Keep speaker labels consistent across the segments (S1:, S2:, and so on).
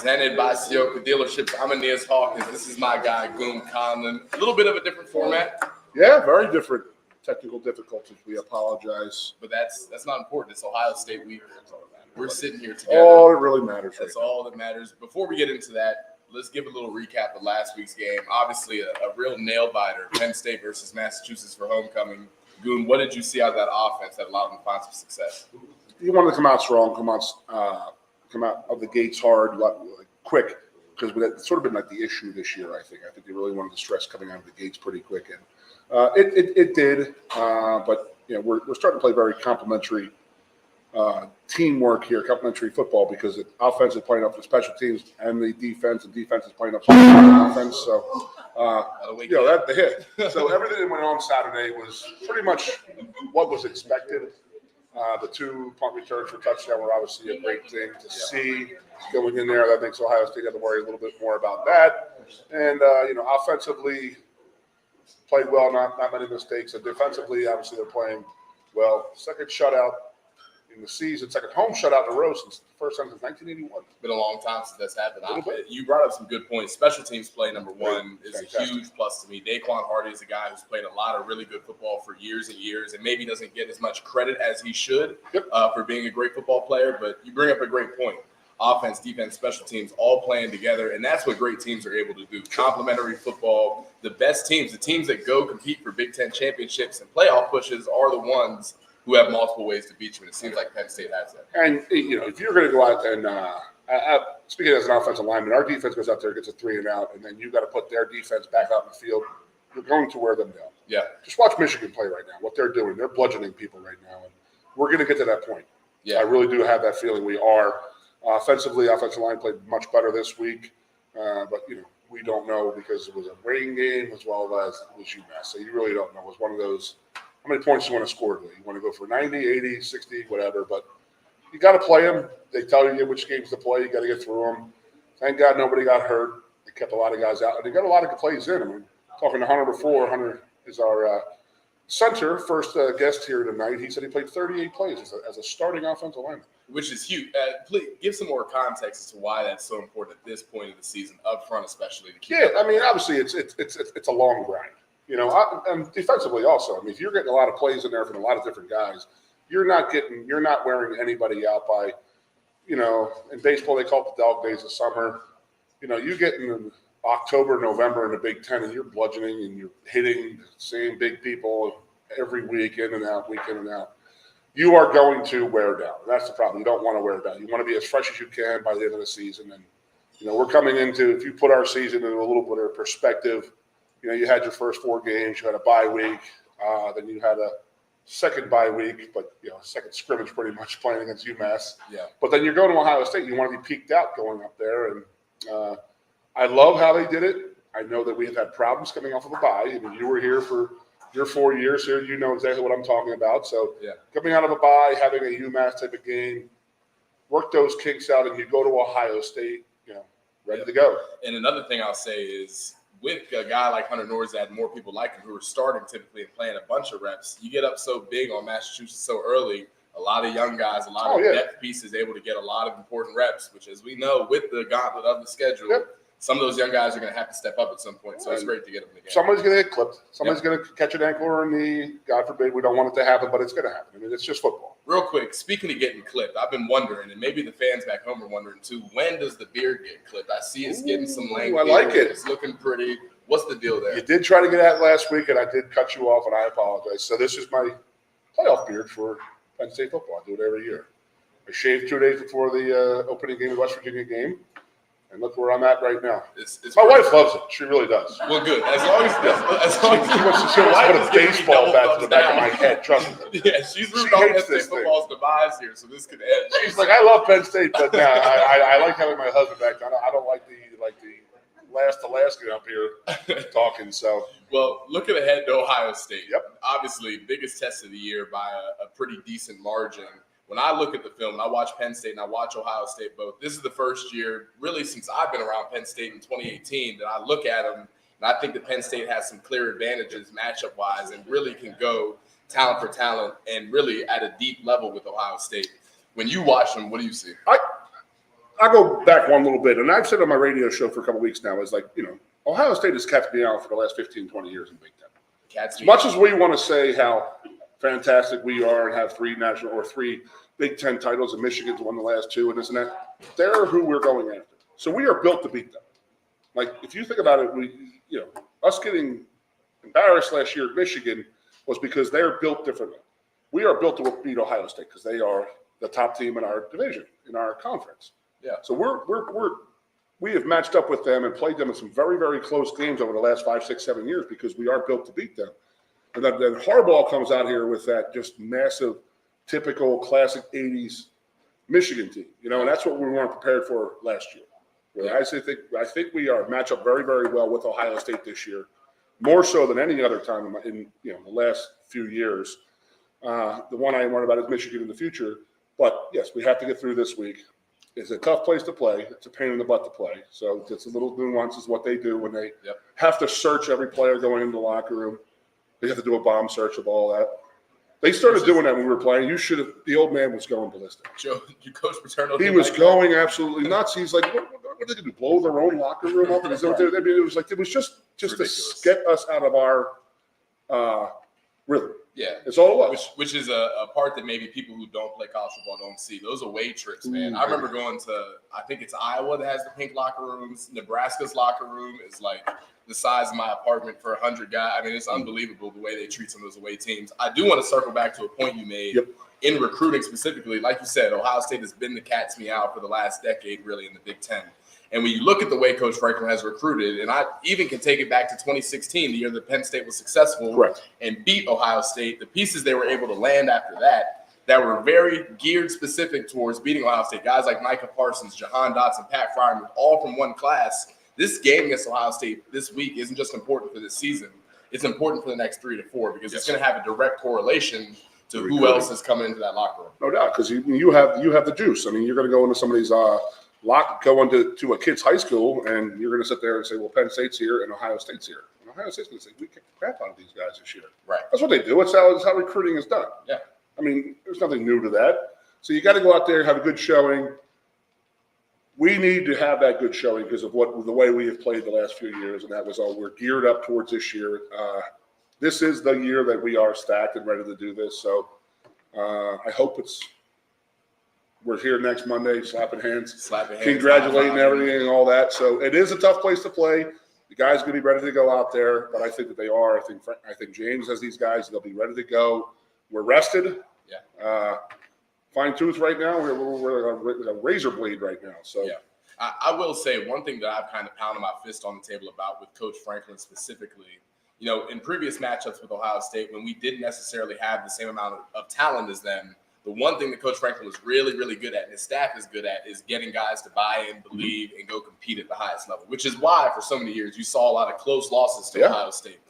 S1: presented by Sioka Dealerships. I'm Aeneas Hawkins. This is my guy, Goom Conlon. A little bit of a different format.
S2: Yeah, very different technical difficulties. We apologize.
S1: But that's not important. It's Ohio State week. We're sitting here together.
S2: All that really matters.
S1: That's all that matters. Before we get into that, let's give a little recap of last week's game. Obviously, a real nail-biter, Penn State versus Massachusetts for homecoming. Goon, what did you see out of that offense that allowed them to find some success?
S2: You wanted to come out strong, come out of the gates hard, like quick, because it's sort of been like the issue this year. I think they really wanted to stress coming out of the gates pretty quick, and it did. But we're starting to play very complimentary teamwork here, complementary football, because the offense is playing up for special teams and the defense is playing up for offense. So, that's the hit. So everything that went on Saturday was pretty much what was expected. The 2 punt returns for touchdown were obviously a great thing to see going in there. That makes Ohio State have to worry a little bit more about that. And, offensively played well, not many mistakes. And defensively, obviously, they're playing well. Second shutout in the season, second home shutout in a row since the first time since 1981.
S1: It's been a long time since that's happened. You brought up some good points. Special teams play, number one, is a huge plus to me. Daquan Hardy is a guy who's played a lot of really good football for years and years and maybe doesn't get as much credit as he should for being a great football player. But you bring up a great point. Offense, defense, special teams all playing together, and that's what great teams are able to do. Complementary football. The best teams, the teams that go compete for Big Ten championships and playoff pushes are the ones who have multiple ways to beat you, and it seems like Penn State has that.
S2: And, if you're going to go out and speaking as an offensive lineman, our defense goes out there, gets a 3-and-out, and then you got to put their defense back out in the field, you're going to wear them down.
S1: Yeah.
S2: Just watch Michigan play right now, what they're doing. They're bludgeoning people right now, and we're going to get to that point.
S1: Yeah.
S2: I really do have that feeling we are. Offensively, offensive line played much better this week, but, we don't know because it was a rain game as well as it was UMass. So you really don't know. It was one of those, how many points you want to score today? You want to go for 90, 80, 60, whatever, but you got to play them. They tell you which games to play. You got to get through them. Thank God nobody got hurt. They kept a lot of guys out, and they got a lot of plays in. I mean, talking to Hunter before, Hunter is our center, first guest here tonight. He said he played 38 plays as a starting offensive lineman.
S1: Which is huge. Please give some more context as to why that's so important at this point of the season, up front especially. To keep
S2: I mean, obviously it's a long grind. And defensively also. I mean, if you're getting a lot of plays in there from a lot of different guys, you're not wearing anybody out by, in baseball they call it the dog days of summer. You get in October, November in the Big Ten, and you're bludgeoning and you're hitting the same big people every week in and out, week in and out. You are going to wear down. That's the problem. You don't want to wear down. You want to be as fresh as you can by the end of the season. And, we're coming into, if you put our season in a little bit of perspective, you had your first 4 games, you had a bye week, then you had a second bye week, but, second scrimmage pretty much playing against UMass.
S1: Yeah.
S2: But then you're going to Ohio State. You want to be peaked out going up there. And I love how they did it. I know that we have had problems coming off of a bye. I mean, you were here for your 4 years here. You know exactly what I'm talking about. So coming out of a bye, having a UMass type of game, work those kinks out, and you go to Ohio State, ready to go.
S1: And another thing I'll say is with a guy like Hunter Norzad and more people like him who are starting typically and playing a bunch of reps, you get up so big on Massachusetts so early, a lot of young guys, a lot of depth pieces able to get a lot of important reps, which as we know with the gauntlet of the schedule, some of those young guys are going to have to step up at some point. So it's great to get them again.
S2: Somebody's going to get clipped. Somebody's going to catch an ankle or a knee. God forbid, we don't want it to happen, but it's going to happen. I mean, it's just football.
S1: Real quick, speaking of getting clipped, I've been wondering, and maybe the fans back home are wondering too, when does the beard get clipped? I see it's getting some length.
S2: I like it.
S1: It's looking pretty. What's the deal there?
S2: You did try to get at last week, and I did cut you off, and I apologize. So this is my playoff beard for Penn State football. I do it every year. I shaved 2 days before the opening game of the West Virginia game. And look where I'm at right now. My wife loves it. She really does.
S1: Well, good. As long as
S2: she wants to put a baseball bat to the back of my head. Trust me.
S1: Yeah, she's rooting on Penn State football's demise here, so this could end.
S2: She's like, I love Penn State, but I like having my husband back. I don't like the last Alaskan up here talking. So,
S1: well, looking ahead to Ohio State.
S2: Yep.
S1: Obviously, biggest test of the year by a pretty decent margin. When I look at the film and I watch Penn State and I watch Ohio State both, this is the first year really since I've been around Penn State in 2018 that I look at them and I think that Penn State has some clear advantages matchup-wise and really can go talent for talent and really at a deep level with Ohio State. When you watch them, what do you see?
S2: I'll go back one little bit, and I've said on my radio show for a couple weeks now, is like, Ohio State has kept me out for the last 15, 20 years in Big Ten. As much as we want to say how fantastic we are and have three Big Ten titles, and Michigan's won the last two, and this and that, they're who we're going after. So we are built to beat them. Like, if you think about it, us getting embarrassed last year at Michigan was because they're built differently. We are built to beat Ohio State because they are the top team in our division, in our conference.
S1: Yeah. So
S2: we have matched up with them and played them in some very, very close games over the last 5, 6, 7 years because we are built to beat them. And then Harbaugh comes out here with that just massive, typical classic 80s Michigan team, and that's what we weren't prepared for last year. Yeah. I think we are match up very, very well with Ohio State this year, more so than any other time in the last few years. The one I worry about is Michigan in the future. But yes, we have to get through this week. It's a tough place to play. It's a pain in the butt to play. So it's a little nuances what they do when they have to search every player going into the locker room. They have to do a bomb search of all that. They started doing that when we were playing. The old man was going ballistic.
S1: Joe, you coach Paterno.
S2: He was going absolutely nuts. He's like, what are they going to do? Blow their own locker room up? It was just to get us out of our rhythm.
S1: Yeah,
S2: it's all it was.
S1: Which is a part that maybe people who don't play college football don't see. Those away trips, man. I remember going to, I think it's Iowa that has the pink locker rooms. Nebraska's locker room is like the size of my apartment for 100 guys. I mean, it's unbelievable the way they treat some of those away teams. I do want to circle back to a point you made in recruiting specifically. Like you said, Ohio State has been the cat's meow for the last decade, really, in the Big Ten. And when you look at the way Coach Franklin has recruited, and I even can take it back to 2016, the year that Penn State was successful and beat Ohio State, the pieces they were able to land after that were very geared specific towards beating Ohio State. Guys like Micah Parsons, Jahan Dotson, Pat Fryermuth, all from one class. This game against Ohio State this week isn't just important for this season. It's important for the next 3 to 4 because it's going to have a direct correlation to who else is coming into that locker room.
S2: No doubt, because you have the juice. I mean, you're going to go into somebody's go into a kid's high school, and you're going to sit there and say, well, Penn State's here and Ohio State's here. And Ohio State's going to say, we kicked the crap out of these guys this year.
S1: Right.
S2: That's what they do. It's how recruiting is done.
S1: Yeah.
S2: I mean, there's nothing new to that. So you got to go out there, have a good showing. We need to have that good showing because of the way we have played the last few years, and that was all we're geared up towards this year. This is the year that we are stacked and ready to do this. So I hope we're here next Monday, slapping hands, congratulating everything and all that. So it is a tough place to play. The guys are going to be ready to go out there, but I think that they are. I think James has these guys. They'll be ready to go. We're rested.
S1: Yeah.
S2: Fine tooth right now. We're a razor blade right now. So
S1: yeah. I will say one thing that I've kind of pounded my fist on the table about with Coach Franklin specifically, in previous matchups with Ohio State, when we didn't necessarily have the same amount of talent as them, the one thing that Coach Franklin was really, really good at and his staff is good at is getting guys to buy in, believe, and go compete at the highest level, which is why for so many years you saw a lot of close losses to Ohio State.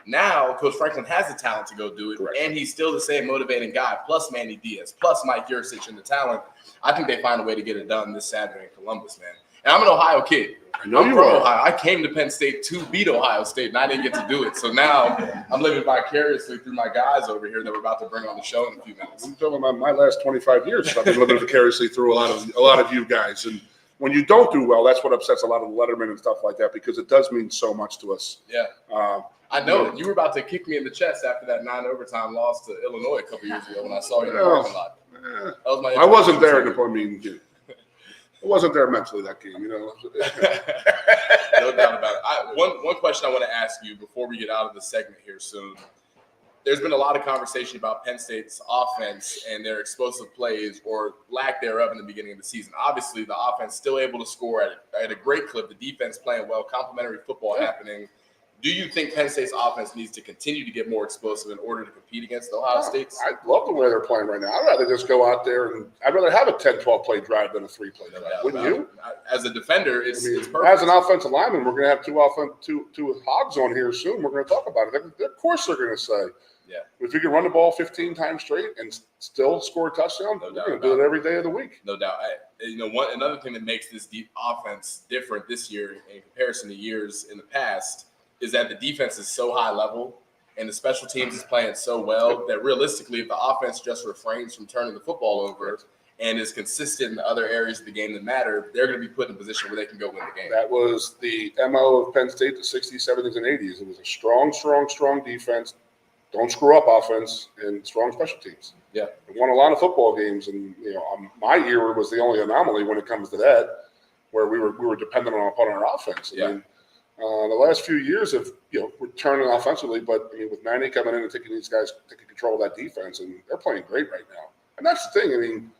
S1: Now, Coach Franklin has the talent to go do it, and he's still the same motivating guy, plus Manny Diaz, plus Mike Yurcich and the talent. I think they find a way to get it done this Saturday in Columbus, man. And I'm an Ohio kid. I'm from Ohio. I came to Penn State to beat Ohio State, and I didn't get to do it. So now I'm living vicariously through my guys over here that we're about to bring on the show in a few minutes.
S2: I'm talking about my last 25 years. I've been living vicariously through a lot of you guys. And when you don't do well, that's what upsets a lot of the lettermen and stuff like that because it does mean so much to us.
S1: Yeah. I know. You were about to kick me in the chest after that 9-overtime loss to Illinois a couple years ago when I saw you in the parking lot.
S2: I wasn't there. I wasn't there mentally that game,
S1: No doubt about it. One question I want to ask you before we get out of the segment here soon. There's been a lot of conversation about Penn State's offense and their explosive plays or lack thereof in the beginning of the season. Obviously, the offense still able to score at a great clip. The defense playing well, complementary football happening. Do you think Penn State's offense needs to continue to get more explosive in order to compete against the Ohio States?
S2: I love the way they're playing right now. I'd rather just go out there and I'd rather have a 10-12 play drive than a 3-play drive. Wouldn't you?
S1: As a defender, it's perfect.
S2: As an offensive lineman, we're going to have two hogs on here soon. We're going to talk about it. Of course they're going to say, if you can run the ball 15 times straight and still score a touchdown, we're going to do it every day of the week.
S1: No doubt. Another thing that makes this deep offense different this year in comparison to years in the past is that the defense is so high level and the special teams is playing so well that realistically, if the offense just refrains from turning the football over and is consistent in other areas of the game that matter, they're going to be put in a position where they can go win the game.
S2: That was the MO of Penn State, the 60s, 70s, and 80s. It was a strong defense, don't screw up offense, and strong special teams.
S1: Yeah.
S2: It won a lot of football games, and my era was the only anomaly when it comes to that, where we were dependent upon our offense. I mean, the last few years have we're turning offensively, but I mean, with Manny coming in and taking control of that defense, and they're playing great right now. And that's the thing. I mean,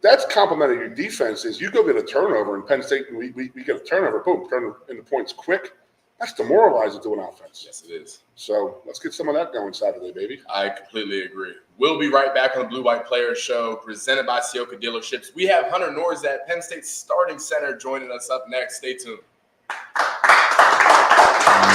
S2: that's complementing your defense. Is you go get a turnover in Penn State, and we get a turnover, boom, turn into points quick. That's demoralizing to an offense.
S1: Yes, it is.
S2: So let's get some of that going Saturday, baby.
S1: I completely agree. We'll be right back on the Blue White Players Show, presented by Ciocca Dealerships. We have Hunter Norzat, Penn State starting center, joining us up next. Stay tuned.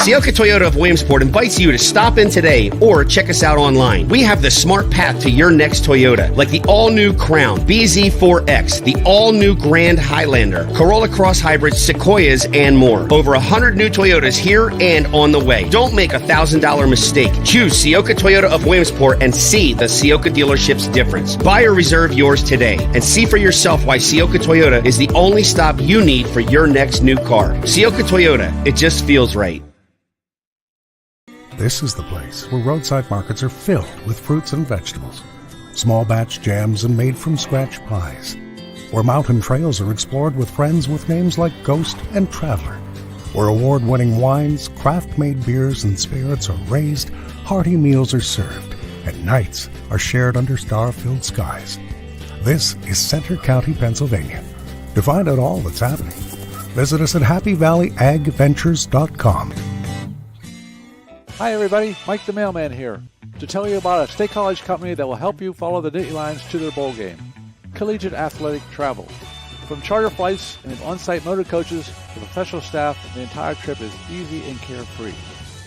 S3: Ciocca Toyota of Williamsport invites you to stop in today or check us out online. We have the smart path to your next Toyota, like the all-new Crown, BZ4X, the all-new Grand Highlander, Corolla Cross Hybrids, Sequoias, and more. Over 100 new Toyotas here and on the way. Don't make a $1,000 mistake. Choose Ciocca Toyota of Williamsport and see the Ciocca dealership's difference. Buy or reserve yours today and see for yourself why Ciocca Toyota is the only stop you need for your next new car. Ciocca Toyota, it just feels right.
S4: This is the place where roadside markets are filled with fruits and vegetables, small batch jams and made from scratch pies, where mountain trails are explored with friends with names like Ghost and Traveler, where award-winning wines, craft-made beers, and spirits are raised, hearty meals are served, and nights are shared under star-filled skies. This is Center County, Pennsylvania. To find out all that's happening, visit us at happyvalleyagventures.com.
S5: Hi everybody, Mike the Mailman here, to tell you about a State College company that will help you follow the Nittany Lions to their bowl game. Collegiate Athletic Travel. From charter flights and on-site motor coaches to professional staff, the entire trip is easy and carefree.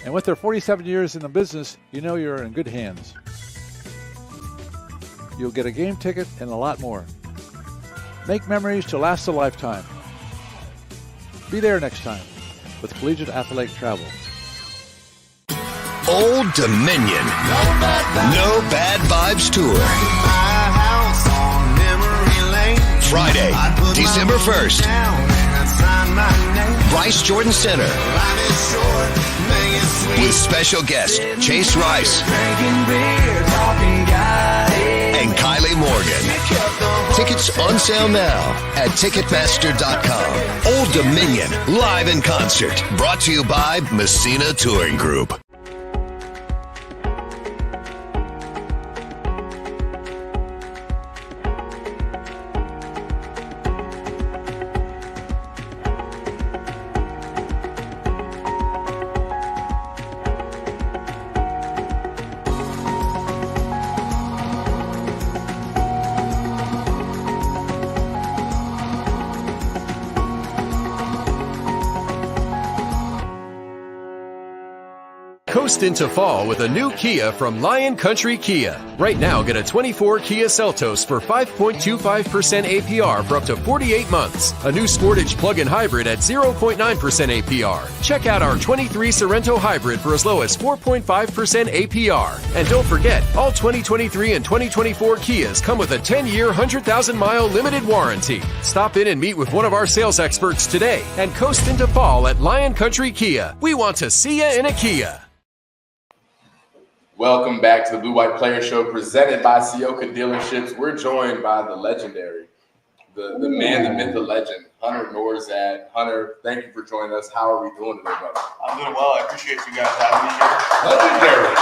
S5: And with their 47 years in the business, you know you're in good hands. You'll get a game ticket and a lot more. Make memories to last a lifetime. Be there next time with Collegiate Athletic Travel.
S6: Old Dominion. No Bad Vibes Tour. Friday, December 1st. Rice Jordan Center. With special guest Chase Rice and Kylie Morgan. Tickets on sale now at Ticketmaster.com. Old Dominion, live in concert. Brought to you by Messina Touring Group.
S7: Coast into fall with a new Kia from Lion Country Kia. Right now, get a 24 Kia Seltos for 5.25% APR for up to 48 months. A new Sportage plug-in hybrid at 0.9% APR. Check out our 23 Sorento hybrid for as low as 4.5% APR. And don't forget, all 2023 and 2024 Kias come with a 10-year, 100,000-mile limited warranty. Stop in and meet with one of our sales experts today and coast into fall at Lion Country Kia. We want to see you in a Kia.
S1: Welcome back to the Blue White Player Show, presented by Ciocca Dealerships. We're joined by the legendary, the man, the myth, the legend, Hunter Norzat. Hunter, thank you for joining us. How are we doing today, brother?
S8: I'm doing well. I appreciate you guys having me here.
S2: Legendary.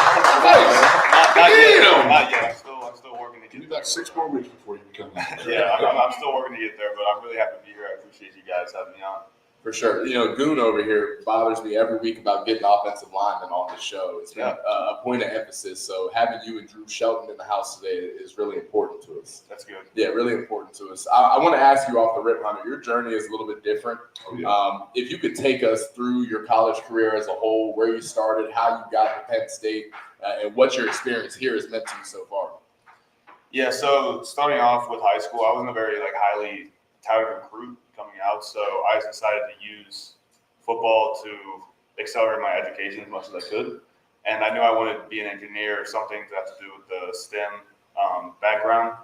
S8: Not yet. I'm still working to get
S2: You
S8: there.
S2: got 6 more weeks before you become
S8: Yeah, I'm still working to get there, but I'm really happy to be here. I appreciate you guys having me on.
S1: For sure. You know, Goon over here bothers me every week about getting offensive linemen on the show. It's been a point of emphasis. So having you and Drew Shelton in the house today is really important to us.
S8: That's good.
S1: Yeah, really important to us. I want to ask you off the rip, Hunter, your journey is a little bit different. If you could take us through your college career as a whole, where you started, how you got to Penn State, and what your experience here has meant to you so far.
S8: Yeah, so starting off with high school, I wasn't a very highly touted recruit coming out, so I decided to use football to accelerate my education as much as I could. And I knew I wanted to be an engineer or something to have to do with the STEM background.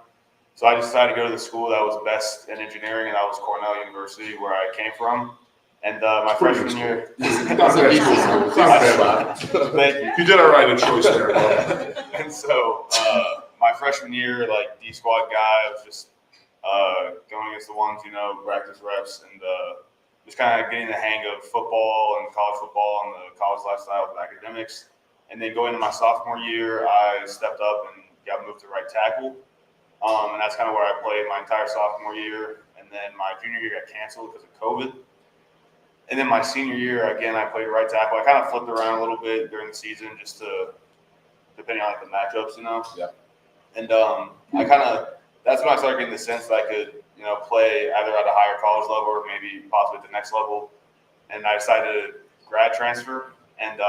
S8: So I decided to go to the school that was best in engineering, and that was Cornell University, where I came from. And my freshman year,
S2: Not bad school. It's not bad.
S8: thank you.
S2: You did all right in choice there.
S8: And so my freshman year, like D squad guy, I was just going against the ones, practice reps, and just kind of getting the hang of football and college football and the college lifestyle of academics. And then going into my sophomore year, I stepped up and got moved to right tackle. And that's kind of where I played my entire sophomore year. And then my junior year got canceled because of COVID. And then my senior year, again, I played right tackle. I kind of flipped around a little bit during the season just to, depending on like the matchups,
S1: Yeah.
S8: And that's when I started getting the sense that I could, play either at a higher college level or maybe possibly at the next level. And I decided to grad transfer. And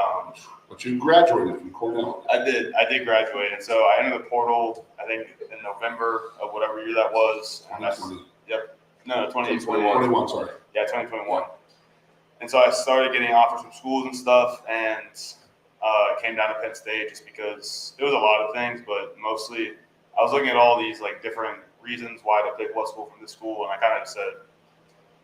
S2: But you graduated from Cornell.
S8: I did graduate. And so I entered the portal, I think, in November of whatever year that was. And that's, 2021.
S2: 21, sorry.
S8: Yeah, 2021. And so I started getting offers from schools and stuff, and came down to Penn State just because it was a lot of things, but mostly I was looking at all these like different reasons why to pick what school from this school, and I kind of said,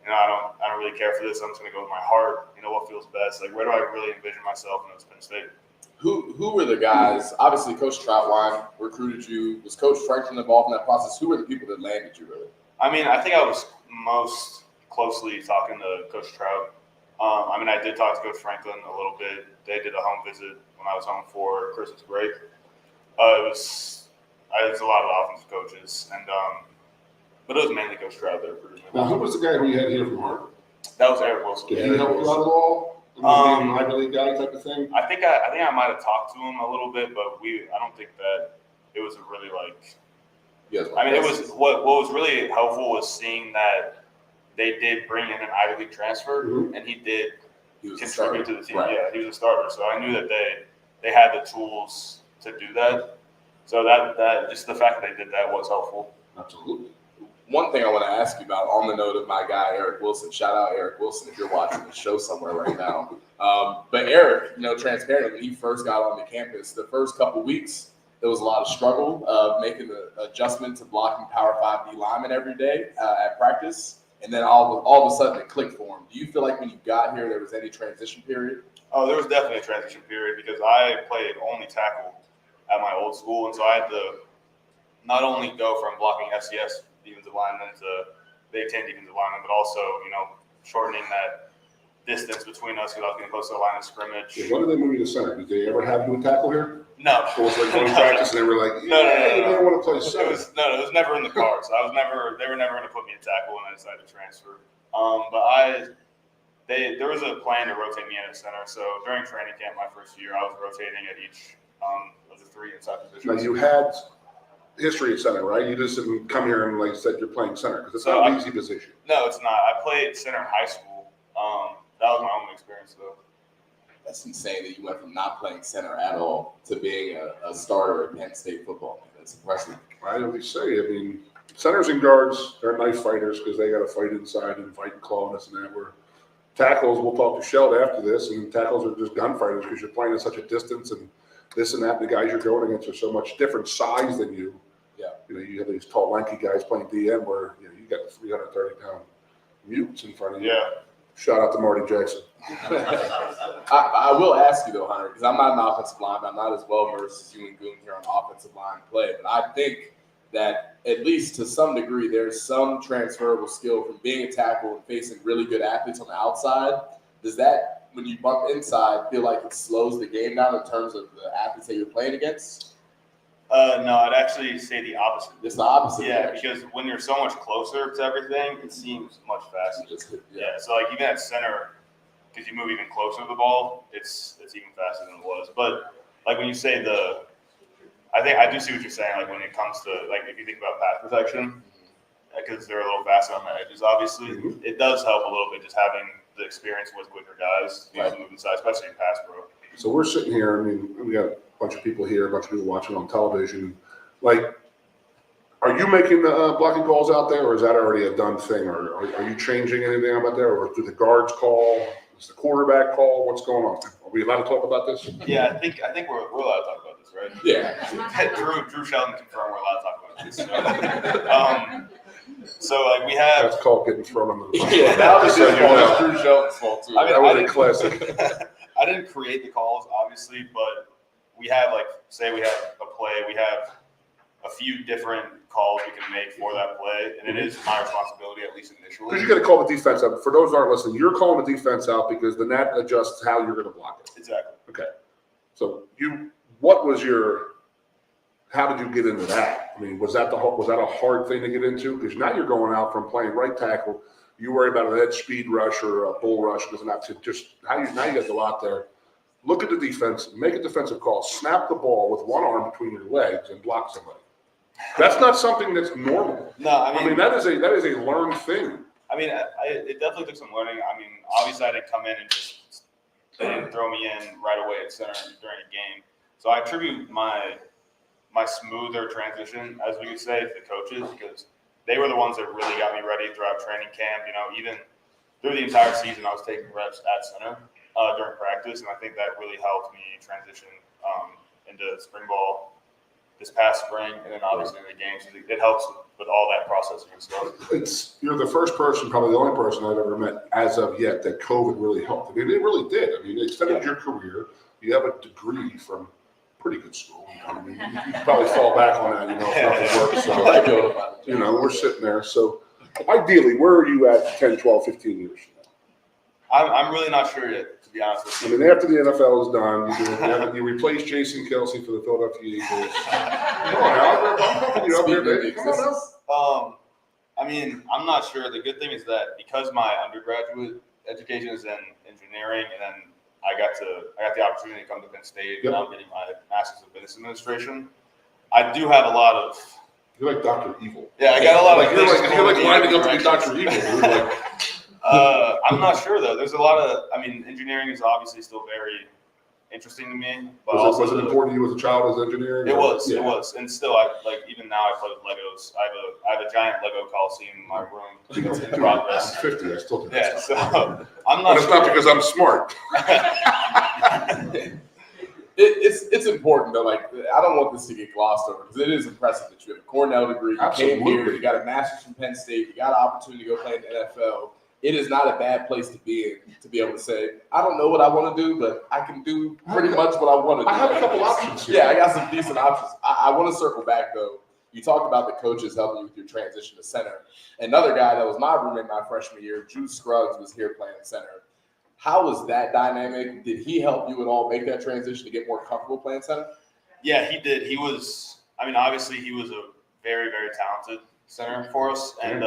S8: I don't really care for this. I'm just going to go with my heart. What feels best. Like, where do I really envision myself? And it was Penn State.
S1: Who were the guys? Obviously, Coach Troutwine recruited you. Was Coach Franklin involved in that process? Who were the people that landed you, really?
S8: I mean, I think I was most closely talking to Coach Trout. I did talk to Coach Franklin a little bit. They did a home visit when I was home for Christmas break. It was a lot of offensive coaches, but it was mainly Coach Trout that recruited me.
S2: Now, who was the guy who you had here from Harvard?
S8: That was Eric Wilson.
S2: Did he help you out at all? Being an Ivy League guy type of thing?
S8: I think I might have talked to him a little bit, but I don't think that it was a really like.
S1: Yes.
S8: It was what was really helpful was seeing that they did bring in an Ivy League transfer, and he did contribute to the team.
S1: Right.
S8: Yeah, he was a starter, so I knew that they had the tools to do that. So that just the fact that they did that was helpful.
S2: Absolutely.
S1: One thing I want to ask you about on the note of my guy, Eric Wilson, shout out Eric Wilson if you're watching the show somewhere right now. But Eric, transparently, when he first got on the campus, the first couple weeks, there was a lot of struggle making the adjustment to blocking Power 5 D linemen every day at practice. And then all of a sudden it clicked for him. Do you feel like when you got here, there was any transition period?
S8: Oh, there was definitely a transition period because I played only tackle at my old school. And so I had to not only go from blocking FCS defensive linemen to Big Ten defensive linemen, but also, shortening that distance between us because I was getting close to the line of scrimmage.
S2: Yeah, when did they move you to center? Did they ever have you in tackle here?
S8: No.
S2: Or was it like going practice and they were like,
S8: No.
S2: you don't want to play
S8: It
S2: center?
S8: was never in the cards. They were never going to put me in tackle when I decided to transfer. But there was a plan to rotate me in at center. So during training camp my first year, I was rotating at each of the three inside positions.
S2: Now, you had history at center, right? You just didn't come here and, like, said you're playing center because it's
S8: So
S2: not an easy position.
S8: No, it's not. I played center in high school. That was my only experience, though.
S1: That's insane that you went from not playing center at all to being a starter at Penn State football. That's impressive.
S2: I always say, centers and guards, they're knife fighters because they got to fight inside and fight and claw and this and that. Where tackles, we'll talk to Sheld after this, and tackles are just gunfighters because you're playing at such a distance and this and that. And the guys you're going against are so much different size than you.
S1: Yeah.
S2: You have these tall, lanky guys playing DM where you got 330-pound mutes in front of you.
S8: Yeah.
S2: Shout out to Marty Jackson.
S1: I will ask you though, Hunter, because I'm not an offensive lineman. I'm not as well versed as you and Goon here on offensive line play, but I think that at least to some degree, there's some transferable skill from being a tackle and facing really good athletes on the outside. Does that, when you bump inside, feel like it slows the game down in terms of the athletes that you're playing against?
S8: No, I'd actually say the opposite.
S1: It's the opposite.
S8: Yeah, because when you're so much closer to everything, it seems much faster. Yeah, so like even at center, because you move even closer to the ball, it's even faster than it was. But like when you say I do see what you're saying. Like when it comes to like if you think about pass protection, because they're a little faster on the edges, obviously, it does help a little bit just having the experience with quicker guys, moving inside, especially in pass pro.
S2: So we're sitting here. We got a bunch of people here, a bunch of people watching on television. Like, are you making the blocking calls out there, or is that already a done thing? Or are you changing anything about there, or do the guards call? Is the quarterback call? What's going on? Are we allowed to talk about this?
S8: Yeah, I think we're allowed to talk about this, right?
S1: Yeah.
S8: Drew Sheldon confirmed we're allowed to talk about So like we have.
S2: That's called getting thrown on the.
S1: Yeah, that was
S2: So
S1: his
S2: you
S1: fault.
S2: know.
S1: It's Drew Shelton's fault too.
S8: I mean,
S2: That was a classic.
S8: I didn't create the calls, obviously, but we have say we have a play, we have a few different calls we can make for that play, and it is my responsibility, at least initially.
S2: Because you got to call the defense out. For those who aren't listening, you're calling the defense out because the net adjusts how you're going to block it.
S8: Exactly.
S2: Okay. So how did you get into that? I mean, was that a hard thing to get into? Because now you're going out from playing right tackle. You worry about an edge speed rush or a bull rush. It doesn't have to just now you got to go out there, look at the defense, make a defensive call, snap the ball with one arm between your legs and block somebody. That's not something that's normal.
S8: No, I mean
S2: that is a learned thing.
S8: I mean, it definitely took some learning. I mean, obviously I didn't come in and just they didn't throw me in right away at center during a game. So I attribute my smoother transition, as we could say, to the coaches, because they were the ones that really got me ready throughout training camp. You know, even through the entire season, I was taking reps at center during practice, and I think that really helped me transition into spring ball this past spring, and then obviously in the games. It helps with all that processing and stuff.
S2: You're the first person, probably the only person I've ever met as of yet that COVID really helped. I mean, it really did. I mean, it extended your career. You have a degree from pretty good school. I mean, you can probably fall back on that, if nothing works. So, we're sitting there. So, ideally, where are you at 10, 12, 15 years from now?
S8: I'm really not sure yet, to be honest with you.
S2: I mean, after the NFL is done, you replace Jason Kelsey for the Philadelphia Eagles. Come on, Albert. I'm helping you out there, baby. Come on now.
S8: I mean, I'm not sure. The good thing is that because my undergraduate education is in engineering, and then I got the opportunity to come to Penn State, and I'm getting my Master's of Business Administration. I do have a lot of.
S2: You're like Dr. Evil.
S8: Yeah, I got a lot of.
S2: You're like lining up to be Dr. Evil. Dude.
S8: I'm not sure though. There's a lot of. I mean, engineering is obviously still very interesting to me. But
S2: was it important to you as a child as engineering?
S8: It was, and still, even now I play with Legos. I have a giant Lego Coliseum in my room. It's in progress.
S2: I'm 50. I still do.
S8: Yeah, so I'm not.
S2: But it's not because I'm smart.
S1: It's important though. Like, I don't want this to get glossed over because it is impressive that you have a Cornell degree. You came here, you got a master's from Penn State, you got an opportunity to go play in the NFL. It is not a bad place to be in to be able to say, I don't know what I want to do, but I can do pretty much what I want to do.
S2: I have a couple options here.
S1: Yeah, I got some decent options. I want to circle back though. You talked about the coaches helping you with your transition to center. Another guy that was my roommate my freshman year, Drew Scruggs, was here playing center. How was that dynamic? Did he help you at all make that transition to get more comfortable playing center?
S8: Yeah, he did. Obviously he was a very, very talented center for us. And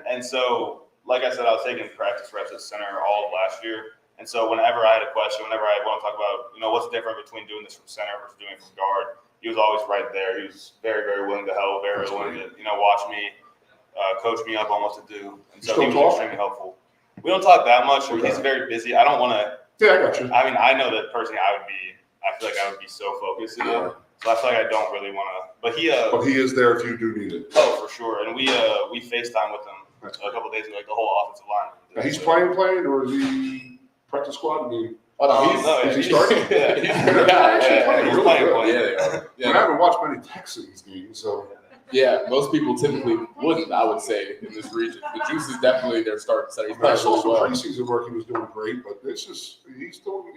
S8: and so, like I said, I was taking practice reps at center all of last year. And so whenever I had a question, whenever I want to talk about, what's different between doing this from center versus doing it from guard, he was always right there. He was very, very willing to help, very willing to, watch me, coach me up on what to do. And so he was extremely helpful. We don't talk that much. Okay. He's very busy. I don't want to.
S2: Yeah, I got you.
S8: I mean, I know that personally I feel like I would be so focused in it. So I feel like I don't really want to. But he
S2: is there if you do need it.
S8: Oh, for sure. And we FaceTime with him a couple of days ago, like the whole offensive line.
S2: Now he's playing, or is he practice squad? I mean,
S8: is
S2: he starting?
S8: Yeah, he's playing.
S2: Yeah. I haven't watched many Texans games, so.
S1: Yeah, most people typically wouldn't, I would say, in this region. The Juice is definitely their starting center.
S2: I saw some preseason work. He was doing great, but he's doing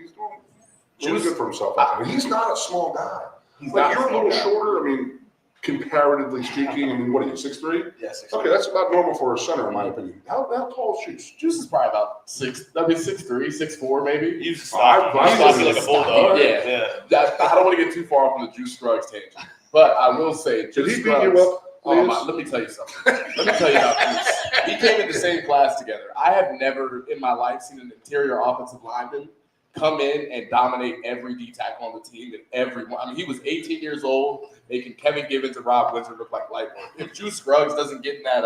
S2: really good for himself. He's not a small guy. You're a little shorter. I mean, comparatively speaking. I mean, what are you, 6'3"?
S8: Yeah, 6'3".
S2: Okay, that's about normal for a center, in my opinion. How tall is Juice?
S1: Juice is probably about 6'3", 6'4", maybe.
S8: He's stocky like a bulldog.
S1: Yeah. I don't want to get too far from the Juice Scruggs tangent. But I will say,
S2: did he beat you up?
S1: Let me tell you something. Let me tell you about Juice. We came in the same class together. I have never in my life seen an interior offensive lineman come in and dominate every D tackle on the team and everyone. I mean, he was 18 years old, making Kevin Givens and Rob Windsor look like light work. If Juice Scruggs doesn't get in that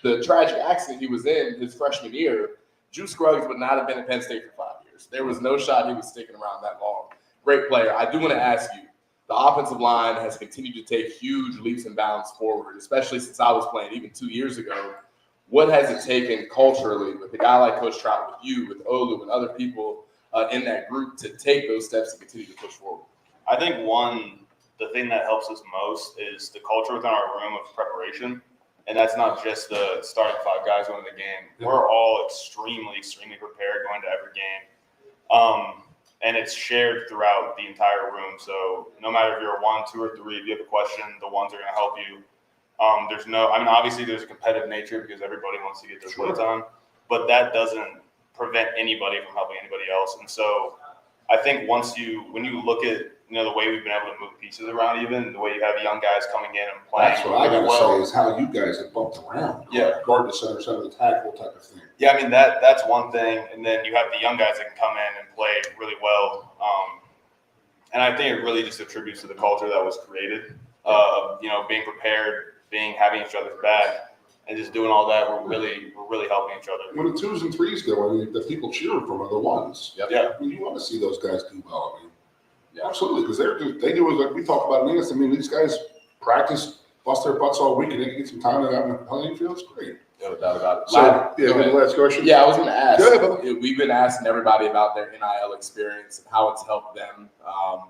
S1: the tragic accident he was in his freshman year, Juice Scruggs would not have been at Penn State for 5 years. There was no shot he was sticking around that long. Great player. I do want to ask you. The offensive line has continued to take huge leaps and bounds forward, especially since I was playing even 2 years ago. What has it taken culturally with a guy like Coach Trout, with you, with Olu, and other people in that group to take those steps and continue to push forward?
S8: I think the thing that helps us most is the culture within our room of preparation. And that's not just the starting 5 guys going to the game. We're all extremely, extremely prepared going to every game. And it's shared throughout the entire room. So no matter if you're a 1, 2, or 3, if you have a question, the ones are going to help you. Obviously there's a competitive nature because everybody wants to get their play time, but that doesn't prevent anybody from helping anybody else. And so I think when you look at, the way we've been able to move pieces around, even the way you have young guys coming in and playing.
S2: That's what I gotta say is how you guys have bumped around.
S8: Yeah.
S2: Guard to center, center to tackle type of thing.
S8: Yeah, that's one thing. And then you have the young guys that can come in and play really well. And I think it really just attributes to the culture that was created. Being prepared, having each other's back, and just doing all that. We're really helping each other.
S2: When the 2s and 3s go, the people cheering for them are the 1s.
S1: Yep.
S8: Yeah.
S2: You want to see those guys do well. Yeah, absolutely, because they do like we talked about in this. These guys practice, bust their butts all week, and they can get some time out in the playing field. It's great.
S1: No doubt about it.
S2: So, the last question.
S1: Yeah, I was going to ask.
S2: Good.
S1: We've been asking everybody about their NIL experience and how it's helped them,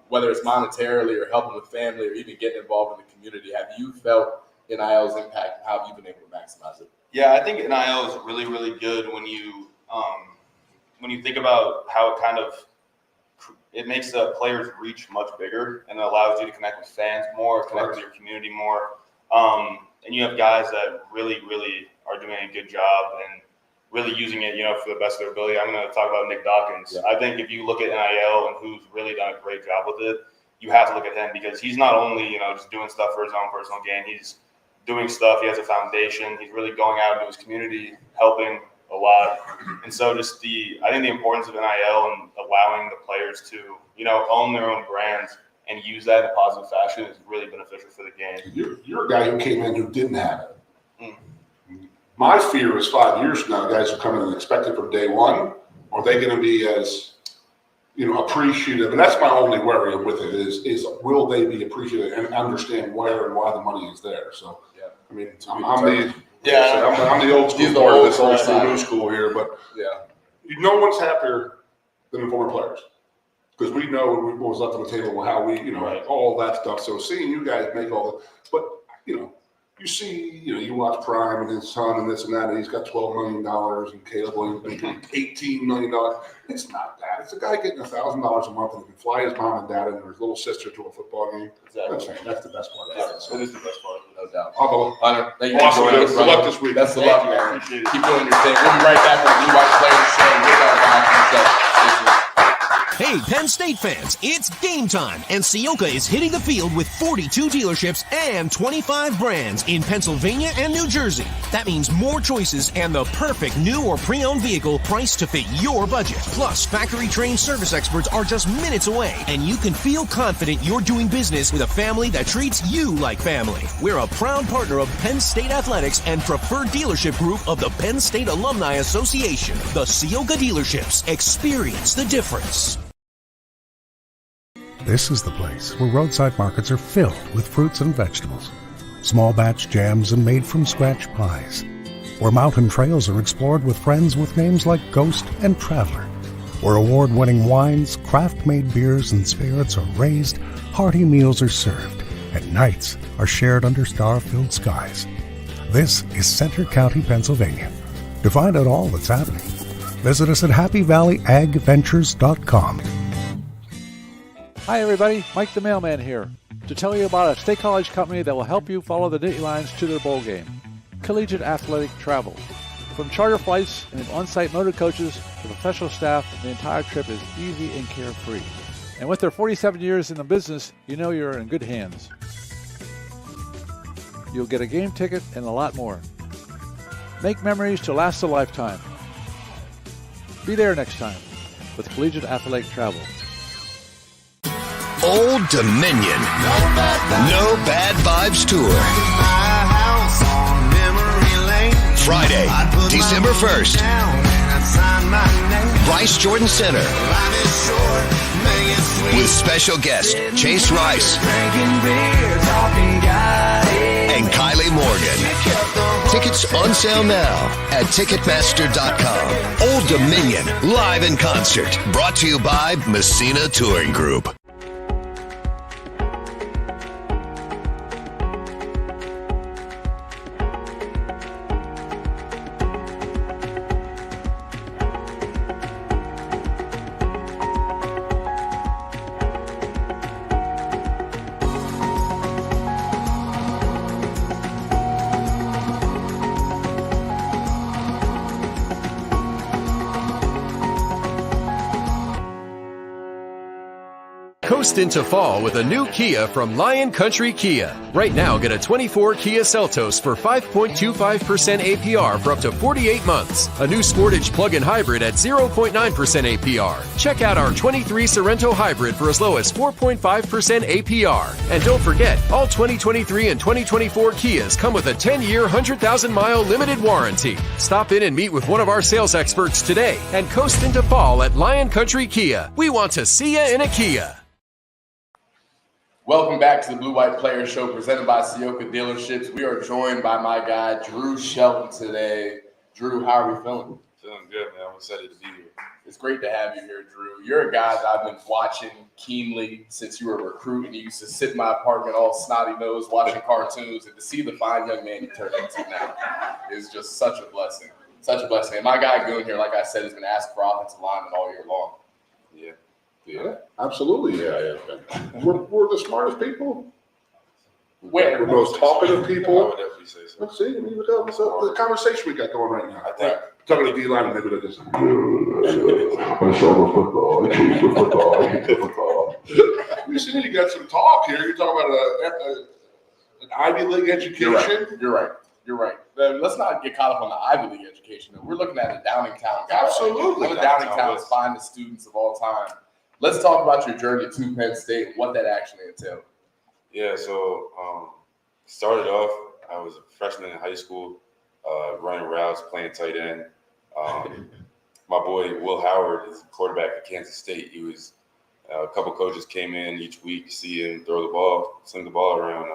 S1: whether it's monetarily or helping with family or even getting involved in the community. Have you felt NIL's impact and how have you been able to maximize it?
S8: Yeah, I think NIL is really, really good when you think about how it makes the players' reach much bigger and it allows you to connect with fans more, connect with your community more. And you have guys that really, really are doing a good job and really using it, for the best of their ability. I'm going to talk about Nick Dawkins. Yeah. I think if you look at NIL and who's really done a great job with it, you have to look at him because he's not only, just doing stuff for his own personal gain. He's doing stuff. He has a foundation. He's really going out into his community, helping a lot. And so I think the importance of NIL and allowing the players to, own their own brands and use that in a positive fashion is really beneficial for the game.
S2: You're a guy who came in who didn't have it. My fear is 5 years from now, guys are coming and expect it from day one. Are they going to be as, appreciative? And that's my only worry with it is will they be appreciative and understand where and why the money is there? So, I'm the old school part of this old school, new school here, but no one's happier than the former players because we know what was left on the table and how we, all that stuff. So seeing you guys make all the, but you see, you watch Prime and his son and this and that, and he's got $12 million and Caleb Williams making $18 million. It's not that. It's a guy getting $1,000 a month and he can fly his mom and dad and his little sister to a football game. Exactly. That's the best part of it. So.
S8: It is the best part, no doubt.
S1: Hunter, thank you.
S2: Awesome. Good luck this week.
S1: Best of luck, man. Keep doing your thing. We'll be right back with the Blue White Players Show with our guys.
S3: Hey, Penn State fans, it's game time, and Sioka is hitting the field with 42 dealerships and 25 brands in Pennsylvania and New Jersey. That means more choices and the perfect new or pre-owned vehicle priced to fit your budget. Plus, factory-trained service experts are just minutes away, and you can feel confident you're doing business with a family that treats you like family. We're a proud partner of Penn State Athletics and preferred dealership group of the Penn State Alumni Association. The Sioka dealerships. Experience the difference.
S4: This is the place where roadside markets are filled with fruits and vegetables, small batch jams and made from scratch pies, where mountain trails are explored with friends with names like Ghost and Traveler, where award-winning wines, craft-made beers, and spirits are raised, hearty meals are served, and nights are shared under star-filled skies. This is Center County, Pennsylvania. To find out all that's happening, visit us at happyvalleyagventures.com.
S5: Hi everybody, Mike the Mailman here, to tell you about a State College company that will help you follow the Nittany Lions to their bowl game. Collegiate Athletic Travel. From charter flights and on-site motor coaches to professional staff, the entire trip is easy and carefree. And with their 47 years in the business, you know you're in good hands. You'll get a game ticket and a lot more. Make memories to last a lifetime. Be there next time with Collegiate Athletic Travel.
S6: Old Dominion. No Bad Vibes Tour. Friday, December 1st. Rice Jordan Center. With special guest Chase Rice and Kylie Morgan. Tickets on sale now at Ticketmaster.com. Old Dominion, live in concert. Brought to you by Messina Touring Group.
S7: Coast into fall with a new Kia from Lion Country Kia. Right now, get a 24 Kia Seltos for 5.25% APR for up to 48 months. A new Sportage plug-in hybrid at 0.9% APR. Check out our 23 Sorrento hybrid for as low as 4.5% APR. And don't forget, all 2023 and 2024 Kias come with a 10-year, 100,000-mile limited warranty. Stop in and meet with one of our sales experts today and coast into fall at Lion Country Kia. We want to see you in a Kia.
S1: Welcome back to the Blue White Player Show presented by Sioka Dealerships. We are joined by my guy, Drew Shelton, today. Drew, how are we feeling?
S9: Feeling good, man. I'm excited to be here.
S1: It's great to have you here, Drew. You're a guy that I've been watching keenly since you were a recruit, and you used to sit in my apartment all snotty-nosed watching cartoons, and to see the fine young man you turned into now is just such a blessing. Such a blessing. And my guy Goon here, like I said, is going to ask for offensive linemen all year long.
S2: Yeah, absolutely. Yeah. We're the smartest people.
S1: Where?
S2: We're the most talkative
S9: I
S2: people.
S9: would definitely say so.
S2: Let's see. I mean, look at the conversation we got going right now.
S9: I think
S2: Talking to D-line and maybe they're just. You see, you got some talk here. You're talking about an Ivy League education.
S1: You're right. Let's not get caught up on the Ivy League education. We're looking at the Downingtown.
S2: Absolutely.
S1: One of Downingtown's finest students of all time. Let's talk about your journey to Penn State, what that actually entailed.
S9: Yeah, so started off, I was a freshman in high school, running routes, playing tight end. My boy, Will Howard, is quarterback at Kansas State. He was, a couple coaches came in each week to see him throw the ball, sling the ball around.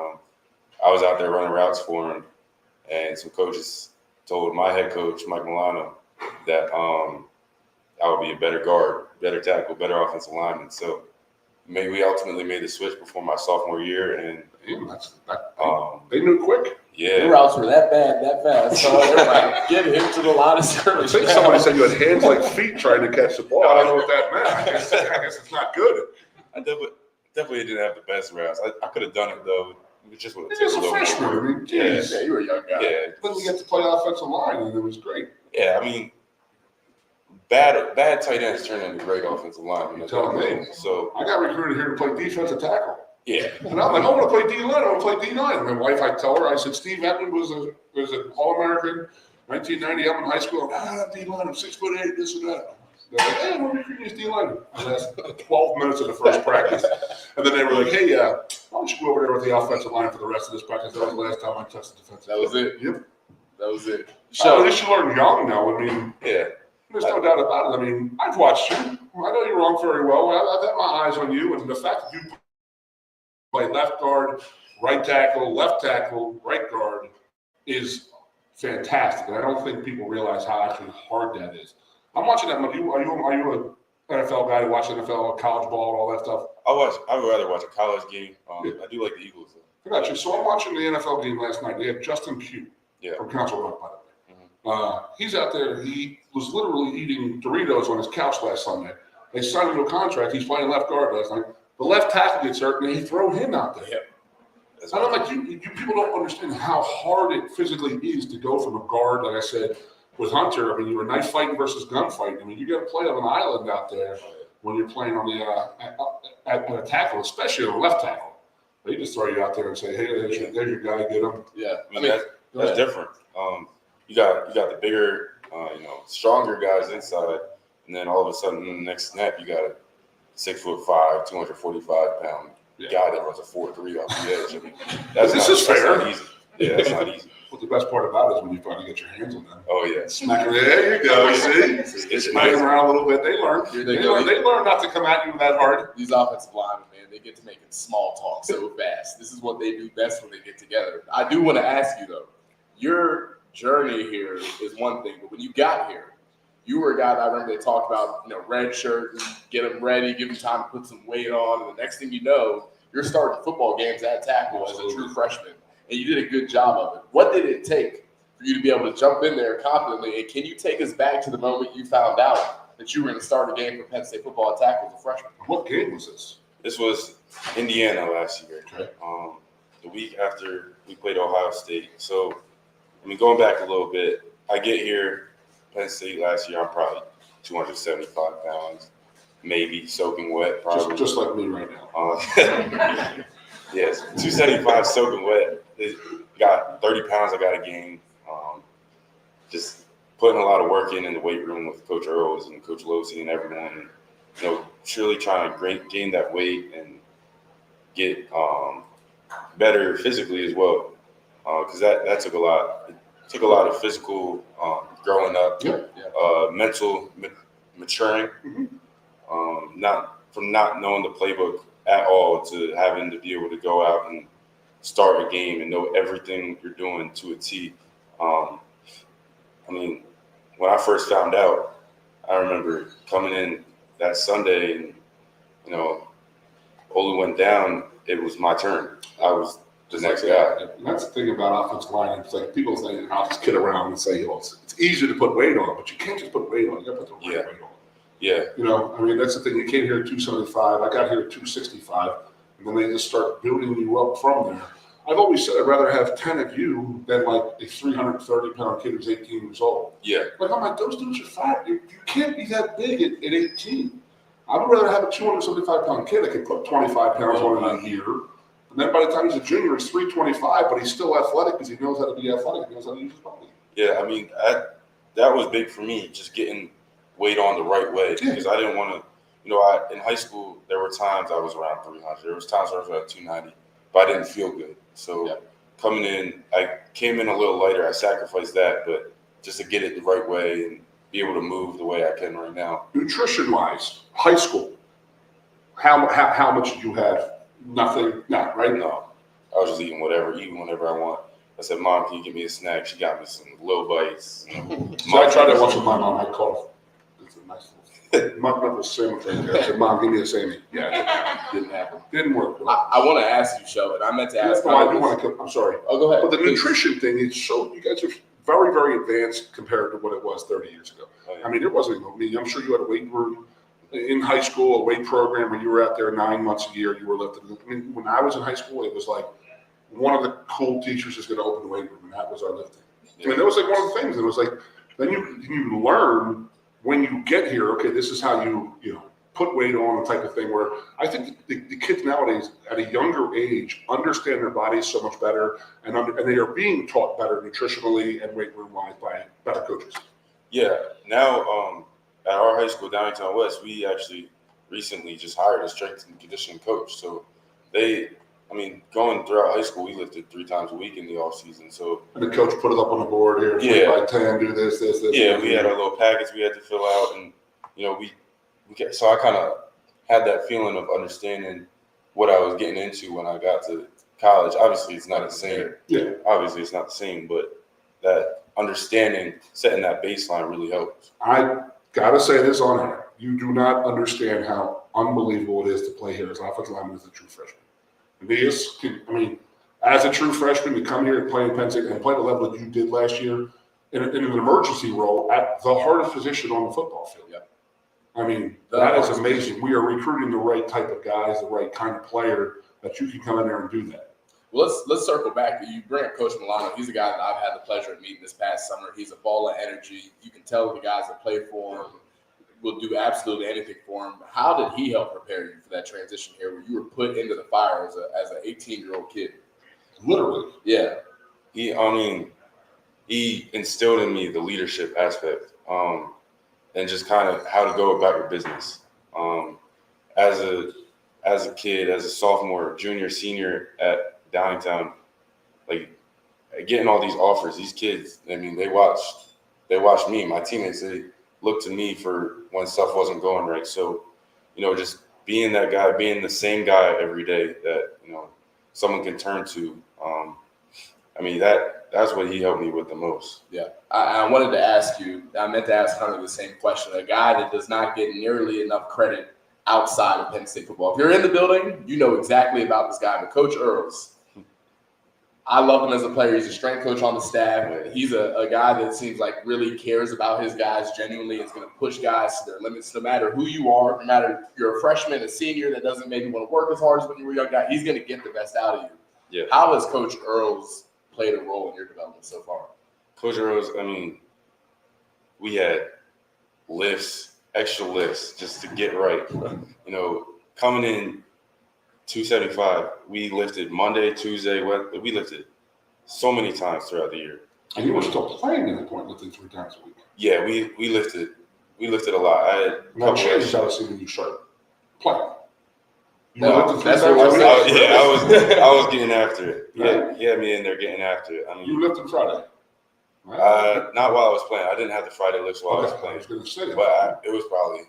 S9: I was out there running routes for him, and some coaches told my head coach, Mike Milano, that I would be a better guard, better tackle, better offensive lineman. So we ultimately made the switch before my sophomore year, and
S2: they knew quick.
S9: Yeah,
S1: the routes were that bad, that fast. So they're like, get him to the line of scrimmage.
S2: I think somebody said you had hands like feet trying to catch the ball. I don't know what that meant. I guess it's not good.
S9: I definitely didn't have the best routes. I could have done it though. It just would have
S2: You're
S9: taken
S2: just a freshman. I mean, geez.
S1: Yeah, you were a young guy.
S9: Yeah,
S2: Then we get to play offensive line, and it was great.
S9: yeah. I mean, bad tight ends turn into great offensive linemen.
S2: You're telling me.
S9: So
S2: I got recruited here to play defensive tackle.
S9: yeah,
S2: And I'm like, I want to play D-line. I want to play D-line. My wife, I tell her, I said, Steve Edmond was an All-American, 1990. I'm in high school. D-line. I'm 6'8", this and that. They're like, hey, we're recruiting this D-line. The last 12 minutes of the first practice. And then they were like, hey, why don't you go over there with the offensive line for the rest of this practice? That was the last time I touched the defensive.
S1: That was it.
S2: Yep.
S1: That was it.
S2: So at least you learn young now. I mean,
S9: yeah.
S2: there's no doubt about it. I mean, I've watched you. I know you're wrong very well. I've had my eyes on you. And the fact that you play left guard, right tackle, left tackle, right guard is fantastic. And I don't think people realize how actually hard that is. I'm watching that. Are you an NFL guy who watches NFL, college ball, and all that stuff?
S9: I would rather watch a college game. I do like the Eagles though.
S2: I got you. So I'm watching the NFL game last night. They had Justin Pugh from Council Rock, by the way.
S9: Mm-hmm.
S2: He's out there. He was literally eating Doritos on his couch last Sunday. They signed him to a contract. He's playing left guard last night. The left tackle gets hurt, and they throw him out there.
S1: Yep.
S2: And I'm like, you people don't understand how hard it physically is to go from a guard, like I said, with Hunter. I mean, you're a knife fighting versus gunfighting. I mean, you got to play on an island out there when you're playing on the at a tackle, especially on a left tackle. They just throw you out there and say, hey, there's your guy, get him.
S1: Yeah.
S9: I mean, that's different. You got the bigger, stronger guys inside, and then all of a sudden, in the next snap, you got a 6'5", 245-pound guy that runs a 4.3 off the edge. I mean, that's not easy. Yeah, that's not easy.
S2: What the best part about it is when you finally get your hands on them.
S9: Oh yeah,
S2: smack them. There you go. See, smack them around a little bit. They learn. They learn not to come at you that hard.
S1: These offensive linemen, man, they get to making small talk so fast. This is what they do best when they get together. I do want to ask you though, your journey here is one thing, but when you got here, you were a guy that I remember they talked about, red shirt, and get him ready, give him time to put some weight on, and the next thing you know, you're starting football games at tackle as a true freshman. And you did a good job of it. What did it take for you to be able to jump in there confidently? And can you take us back to the moment you found out that you were going to start a game for Penn State football at tackle as a freshman?
S2: What game was this?
S9: This was Indiana last year.
S2: Okay.
S9: The week after we played Ohio State. So, going back a little bit, I get here, Penn State last year, I'm probably 275 pounds. maybe soaking wet, probably.
S2: Just like me right now.
S9: Yes, 275 soaking wet. Got 30 pounds I got to gain. Just putting a lot of work in the weight room with Coach Earls and Coach Losey and everyone. Truly trying to gain that weight and get better physically as well. Because that took a lot. It took a lot of physical growing up, mental maturing. Not knowing the playbook at all to having to be able to go out and start a game and know everything you're doing to a T. When I first found out, I remember coming in that Sunday and, Olu went down, it was my turn. I was the next guy.
S2: And that's the thing about offensive line. It's like people say, I'll just kid around and say, it's easy to put weight on, but you can't just put weight on. You got to put the right weight on.
S9: Yeah.
S2: That's the thing. You came here at 275. I got here at 265. And then they just start building you up from there. I've always said I'd rather have 10 of you than like a 330-pound kid who's 18 years old.
S9: Yeah.
S2: Like, I'm like, those dudes are fat. You can't be that big at 18. I would rather have a 275-pound kid that can put 25 pounds on in a year. And then by the time he's a junior, he's 325, but he's still athletic because he knows how to be athletic. He knows how to use his body.
S9: Yeah, that was big for me, just getting weight on the right way. Because I didn't want to, in high school, there were times I was around 300. There was times where I was around 290, but I didn't feel good. So coming in, I came in a little lighter. I sacrificed that, but just to get it the right way and be able to move the way I can right now.
S2: Nutrition-wise, high school, how much did you have? Nothing? No, right?
S9: No. I was just eating whatever I want. I said, Mom, can you give me a snack? She got me some little bites.
S2: So I tried that once with my mom. I called it. It's a nice little sandwich right there. I said, Mom, give me a sandwich. Yeah, didn't happen. Didn't work.
S1: I want to ask you, Sheldon. I meant to ask.
S2: No, I do want to. I'm sorry.
S1: Oh, go ahead.
S2: But the nutrition thing, it's so you guys are very, very advanced compared to what it was 30 years ago.
S9: Oh, yeah.
S2: I mean, there wasn't. I'm sure you had a weight room in high school, a weight program where you were out there 9 months a year. You were lifting. I mean, when I was in high school, it was like one of the cool teachers is going to open the weight room, and that was our lifting. Yeah. I mean, that was like one of the things. It was like then you learn when you get here. Okay, this is how you put weight on, the type of thing. Where I think the kids nowadays at a younger age understand their bodies so much better, and they are being taught better nutritionally and weight room wise by better coaches.
S9: Yeah. Now, at our high school, Downingtown West, we actually recently just hired a strength and conditioning coach. So going throughout high school, we lifted 3 times a week in the off season. So
S2: and the coach put it up on the board here. 3 by 10, do this.
S9: Yeah, we had our little packets we had to fill out, and so I kind of had that feeling of understanding what I was getting into when I got to college. Obviously, it's not the same.
S2: Yeah.
S9: Obviously, it's not the same, but that understanding, setting that baseline really helps.
S2: I gotta say this on here. You do not understand how unbelievable it is to play here as offensive lineman as a true freshman. As a true freshman, to come here and play in Penn State and play the level that you did last year in an emergency role at the hardest position on the football field.
S1: Yeah.
S2: That is amazing. We are recruiting the right type of guys, the right kind of player that you can come in there and do that.
S1: Well, let's circle back. You bring up Coach Milano. He's a guy that I've had the pleasure of meeting this past summer. He's a ball of energy. You can tell the guys that play for him will do absolutely anything for him. How did he help prepare you for that transition here where you were put into the fire as an 18-year-old kid?
S2: Literally.
S1: Yeah.
S9: He instilled in me the leadership aspect and just kind of how to go about your business. As a kid, as a sophomore, junior, senior at Downingtown, getting all these offers, these kids, they watched me. My teammates, they looked to me for when stuff wasn't going right. So, just being that guy, being the same guy every day that, someone can turn to. That's what he helped me with the most.
S1: Yeah. I wanted to ask you, I meant to ask Hunter the same question. A guy that does not get nearly enough credit outside of Penn State football. If you're in the building, you know exactly about this guy. But Coach Earls, I love him as a player. He's a strength coach on the staff. He's a guy that seems like really cares about his guys genuinely. Is going to push guys to their limits no matter who you are, no matter if you're a freshman, a senior that doesn't maybe want to work as hard as when you were a young guy. He's going to get the best out of you.
S9: Yeah.
S1: How has Coach Earls played a role in your development so far?
S9: Coach Earls, we had lifts extra lifts just to get right. You know, coming in 275, we lifted Monday, Tuesday, we lifted so many times throughout the year.
S2: And you were still playing at the point, lifting 3 times a week.
S9: Yeah, we lifted a lot. I had a
S2: And that
S9: couple
S2: changed
S9: of,
S2: obviously when you started playing. You
S1: No,
S2: lifted 3
S1: that's
S2: times
S1: what
S2: a
S1: I
S2: week.
S9: I was getting after it. Yeah, me in there getting after it. I mean,
S2: You lifted Friday. Right?
S9: not while I was playing. I didn't have the Friday lifts while I was
S2: Okay, I
S9: playing,
S2: was going to say
S9: but it was probably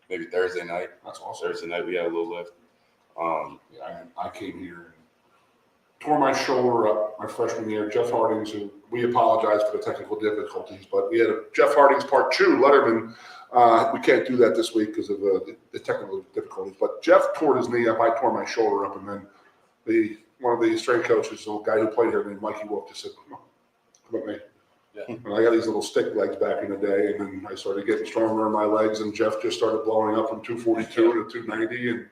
S9: maybe Thursday night.
S2: that's awesome.
S9: Thursday night we had a little lift.
S2: Yeah, I came here and tore my shoulder up my freshman year. Jeff Hardings, who we apologize for the technical difficulties, but we had a Jeff Hardings Part 2 Letterman. We can't do that this week because of the technical difficulties. But Jeff tore his knee up. I tore my shoulder up, and then one of the strength coaches, the guy who played here named Mikey Wolf, just said, "Come on, me."
S1: Yeah.
S2: And I got these little stick legs back in the day, and then I started getting stronger in my legs, and Jeff just started blowing up from 242 to 290, and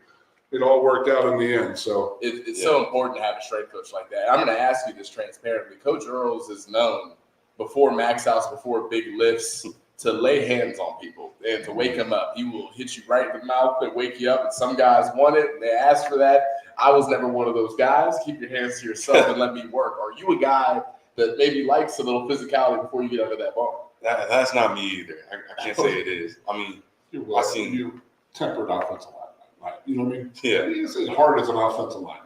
S2: it all worked out in the end. So
S1: It's so important to have a strength coach like that. I'm going to ask you this transparently. Coach Earls is known before max outs, before big lifts, to lay hands on people and to wake them up. He will hit you right in the mouth and wake you up. And some guys want it and they ask for that. I was never one of those guys. Keep your hands to yourself and let me work. Are you a guy that maybe likes a little physicality before you get under that ball?
S9: That's not me either. I can't say it is. I mean, I seen
S2: you tempered offensive line. Like, you know what I mean?
S9: Yeah.
S2: It's as hard as an offensive line.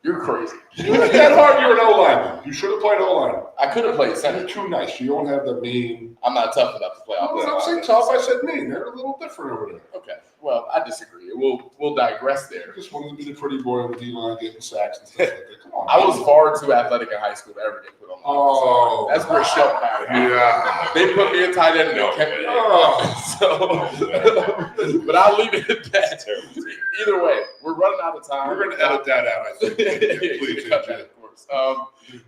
S1: You're crazy.
S2: You're not that hard. You're an O-lineman. You should have played O-line.
S1: I could have played
S2: You're
S1: center.
S2: too nice. You don't have the mean.
S1: I'm not tough enough to play
S2: I
S1: offensive
S2: was
S1: line.
S2: saying tough. I said mean. They're a little different over there.
S1: Okay. Well, I disagree. We'll digress there.
S2: I just wanted to be the pretty boy on the D-line getting sacks and stuff like that. Come on.
S1: I was far too athletic in high school to ever get put on the
S2: Oh.
S1: offensive line. That's where Shelton Howard.
S2: Yeah.
S1: They put me in tight end and they kept me. So, but I'll leave it at that. Either way, we're running out of time.
S2: We're going to edit that out, I think.
S1: Yeah,
S2: Please,
S1: cut that, of course.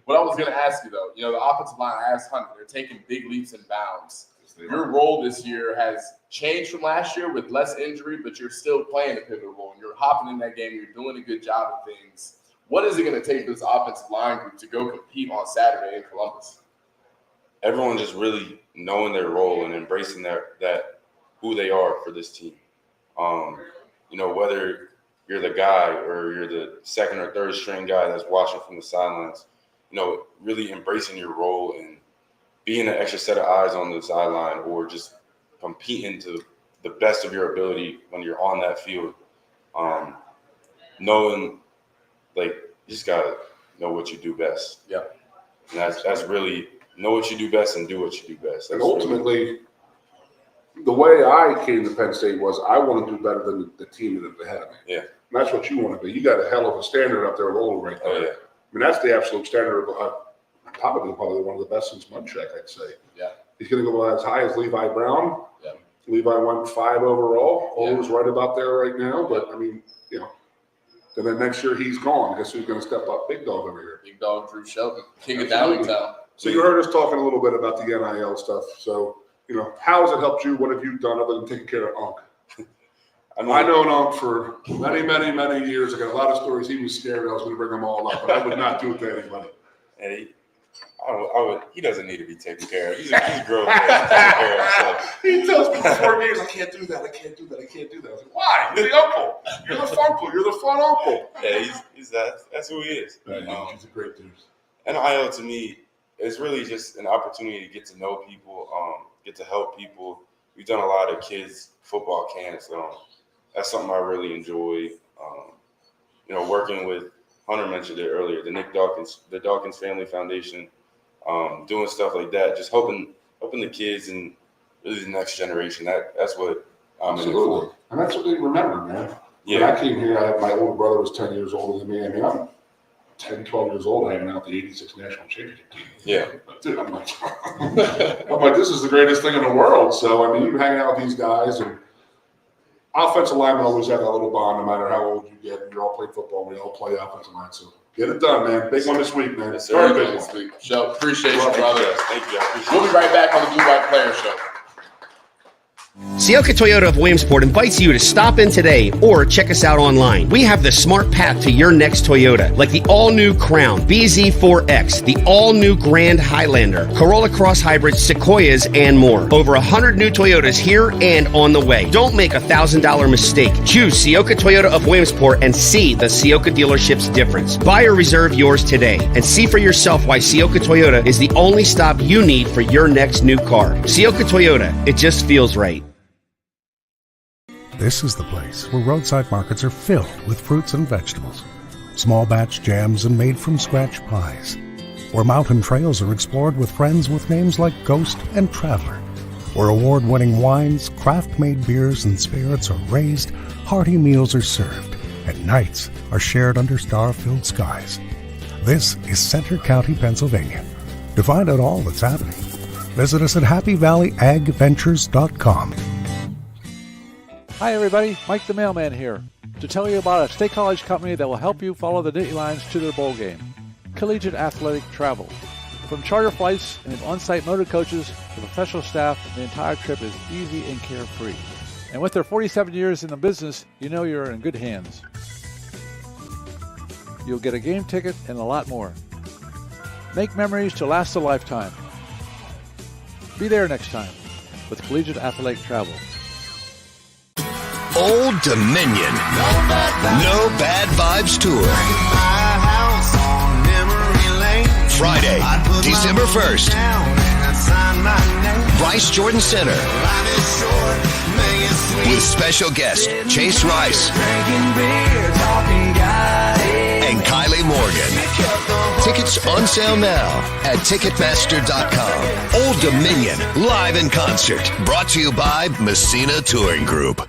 S1: What I was going to ask you, though, the offensive line, I asked Hunter, they're taking big leaps and bounds. Your role this year has changed from last year with less injury, but you're still playing a pivotal role. And you're hopping in that game. You're doing a good job of things. What is it going to take for this offensive line group to go compete on Saturday in Columbus?
S9: everyone just really knowing their role and embracing that who they are for this team. Whether you're the guy or you're the second or third string guy that's watching from the sidelines, really embracing your role and being an extra set of eyes on the sideline or just competing to the best of your ability when you're on that field. Knowing, you just got to know what you do best.
S1: Yeah.
S9: And that's really know what you do best and do what you do best.
S2: And ultimately, the way I came to Penn State was I want to do better than the team that's ahead of me.
S9: Yeah.
S2: And that's what you want to be. You got a hell of a standard up there with Old right there.
S9: Oh, yeah.
S2: I mean, that's the absolute standard of probably one of the best since Munchak, I'd say.
S1: Yeah.
S2: He's going to go as high as Levi Brown.
S1: Yeah.
S2: Levi went 5 overall.
S1: Yeah.
S2: Always right about there right now. But, I mean, and then next year he's gone. Guess who's going to step up? Big dog over here.
S1: Big dog Drew Shelton, king of
S2: Absolutely.
S1: Downingtown.
S2: So you heard us talking a little bit about the NIL stuff. So, how has it helped you? What have you done other than taking care of Unc? I know Unc for many, many, many years. I got a lot of stories. He was scared I was going to bring them all up, but I would not do it to anybody.
S9: And he doesn't need to be taken care of. He's a grown man. Taking care of himself.
S2: He tells me before games, I can't do that. I can't do that. I can't do that. I was like, why? You're the uncle. You're the funkle. You're the fun uncle.
S9: Yeah, that's who he is.
S2: He's a great dude.
S9: NIL to me is really just an opportunity to get to know people, get to help people. We've done a lot of kids football camps. That's something I really enjoy. Working with Hunter mentioned it earlier, the Dawkins Family Foundation, doing stuff like that, just helping the kids and really the next generation. That's what I'm in it for.
S2: And that's what they remember, man.
S9: Yeah.
S2: When I came here, my older brother was 10 years older than me. I mean, I'm 10, 12 years old hanging out the 86 national championship team.
S9: Yeah.
S2: Dude, I'm like, this is the greatest thing in the world. So, I mean, you hang out with these guys, and offensive linemen always have that little bond no matter how old you get. You all play football. We all play offensive line. So, get it done, man. Big one this week, man.
S9: Yes,
S2: Very
S9: sir.
S2: big
S1: This
S2: one.
S1: week. Joe, appreciate you,
S9: Thank you,
S1: brother.
S9: guys. Thank you. I appreciate
S1: We'll be right back on the Blue White Player Show.
S3: Sioka Toyota of Williamsport invites you to stop in today or check us out online. We have the smart path to your next Toyota, like the all-new Crown, BZ4X, the all-new Grand Highlander, Corolla Cross Hybrids, Sequoias, and more. Over 100 new Toyotas here and on the way. Don't make a $1,000 mistake. Choose Sioka Toyota of Williamsport and see the Sioka dealership's difference. Buy or reserve yours today and see for yourself why Sioka Toyota is the only stop you need for your next new car. Sioka Toyota, it just feels right.
S4: This is the place where roadside markets are filled with fruits and vegetables, small batch jams and made from scratch pies, where mountain trails are explored with friends with names like Ghost and Traveler, where award-winning wines, craft-made beers, and spirits are raised, hearty meals are served, and nights are shared under star-filled skies. This is Center County, Pennsylvania. To find out all that's happening, visit us at happyvalleyagventures.com.
S5: Hi everybody, Mike the Mailman here, to tell you about a State College company that will help you follow the Nittany Lions to their bowl game. Collegiate Athletic Travel. From charter flights and on-site motor coaches to professional staff, the entire trip is easy and carefree. And with their 47 years in the business, you know you're in good hands. You'll get a game ticket and a lot more. Make memories to last a lifetime. Be there next time with Collegiate Athletic Travel.
S6: Old Dominion. No Bad Vibes Tour. Friday, December 1st. Rice Jordan Center. With special guest Chase Rice and Kylie Morgan. Tickets on sale now at Ticketmaster.com. Old Dominion, live in concert. Brought to you by Messina Touring Group.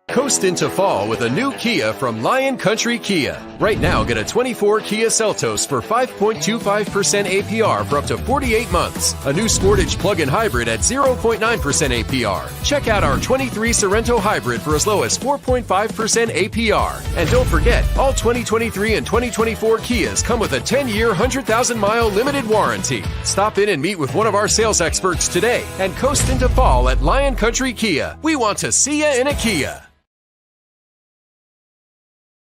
S7: Coast into fall with a new Kia from Lion Country Kia. Right now, get a 24 Kia Seltos for 5.25% APR for up to 48 months. A new Sportage plug-in hybrid at 0.9% APR. Check out our 23 Sorento hybrid for as low as 4.5% APR. And don't forget, all 2023 and 2024 Kias come with a 10-year, 100,000-mile limited warranty. Stop in and meet with one of our sales experts today and coast into fall at Lion Country Kia. We want to see you in a Kia.